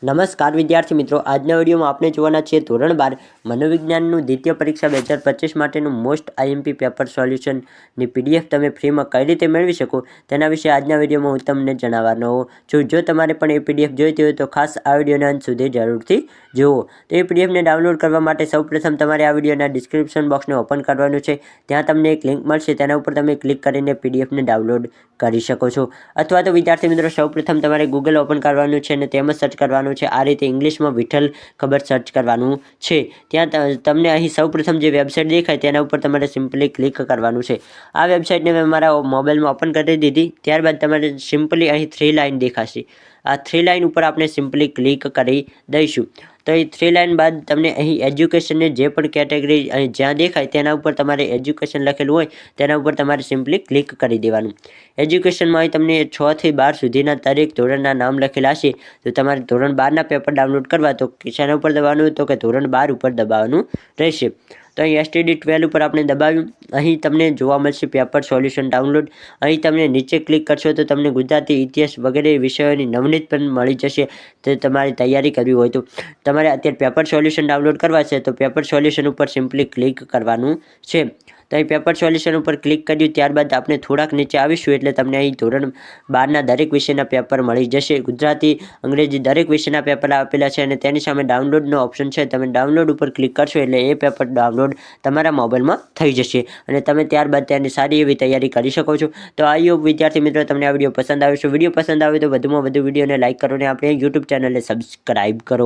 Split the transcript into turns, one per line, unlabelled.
નમસ્કાર વિદ્યાર્થી મિત્રો, આજના વિડીયોમાં આપણે જોવાના છીએ ધોરણ 12 મનોવિજ્ઞાનનું દ્વિતીય પરીક્ષા 2025 માટેનું મોસ્ટ આઈએમપી પેપર સોલ્યુશનની પીડીએફ તમે ફ્રીમાં કઈ રીતે મેળવી શકો તેના વિશે આજના વિડીયોમાં હું તમને જણાવવાનો છું। જો તમારે પણ એ પીડીએફ જોઈતી હોય તો ખાસ આ વિડીયોના અંત સુધી જરૂરથી જુઓ। તો એ પીડીએફને ડાઉનલોડ કરવા માટે સૌપ્રથમ તમારે આ વિડીયોના ડિસ્ક્રિપ્શન બોક્સને ઓપન કરવાનું છે। ત્યાં તમને એક લિંક મળશે, તેના ઉપર તમે ક્લિક કરીને પીડીએફને ડાઉનલોડ કરી શકો છો। અથવા તો વિદ્યાર્થી મિત્રો સૌપ્રથમ તમારે ગૂગલ ઓપન કરવાનું છે અને તેમાં સર્ચ કરવાનું છે। આ રીતે ઇંગ્લિશમાં વિઠ્ઠલ ખબર સર્ચ કરવાનું છે। ત્યાં તમને અહીં સૌપ્રથમ જે વેબસાઇટ દેખાય તેના ઉપર તમારે સિમ્પલી ક્લિક કરવાનું છે। આ વેબસાઇટને મેં મારા મોબાઈલમાં ઓપન કરી દીધી। ત્યારબાદ તમારે સિમ્પલી અહીં 3 લાઇન દેખાશે। આ 3 લાઇન ઉપર આપણે સિમ્પલી ક્લિક કરી દઈશું। તો એ 3 લાઇન બાદ તમને અહીં એજ્યુકેશનની જે પણ કેટેગરી અહીં જ્યાં દેખાય તેના ઉપર તમારે એજ્યુકેશન લખેલું હોય તેના ઉપર તમારે સિમ્પલી ક્લિક કરી દેવાનું। એજ્યુકેશનમાં અહીં તમને 6 થી 12 સુધીના દરેક ધોરણના નામ લખેલા હશે। તો તમારે ધોરણ 12ના પેપર ડાઉનલોડ કરવા તો શેના ઉપર દબાવવાનું, તો કે ધોરણ 12 ઉપર દબાવવાનું રહેશે। તો અહીં STD12 ઉપર આપણે દબાવ્યું। અહીં તમને જોવા મળશે પેપર સોલ્યુશન ડાઉનલોડ। અહીં તમને નીચે ક્લિક કરશો તો તમને ગુજરાતી, ઇતિહાસ વગેરે વિષયોની નવનીત પણ મળી જશે। તો તમારે તૈયારી કરવી હોય તો તમારે અત્યારે પેપર સોલ્યુશન ડાઉનલોડ કરવા છે તો પેપર સોલ્યુશન ઉપર સિમ્પલી ક્લિક કરવાનું છે। તો અહીં પેપર સોલ્યુશન ઉપર ક્લિક કર્યું ત્યારબાદ આપણે થોડાક નીચે આવીશું એટલે તમને અહીં ધોરણ 12ના દરેક વિષયના પેપર મળી જશે। ગુજરાતી, અંગ્રેજી દરેક વિષયના પેપર આપેલા છે અને તેની સામે ડાઉનલોડનો ઓપ્શન છે। તમે ડાઉનલોડ ઉપર ક્લિક કરશો એટલે એ પેપર ડાઉનલોડ તમારા મોબાઈલમાં થઈ જશે અને તમે ત્યારબાદ તેની સારી એવી તૈયારી કરી શકો છો। તો આઈ હોપ વિદ્યાર્થી મિત્રો તમને આ વિડીયો પસંદ આવ્યો છે। વિડીયો પસંદ આવે તો વધુમાં વધુ વિડીયોને લાઇક કરો અને આપણે યુટ્યુબ ચેનલને સબસ્ક્રાઈબ કરો।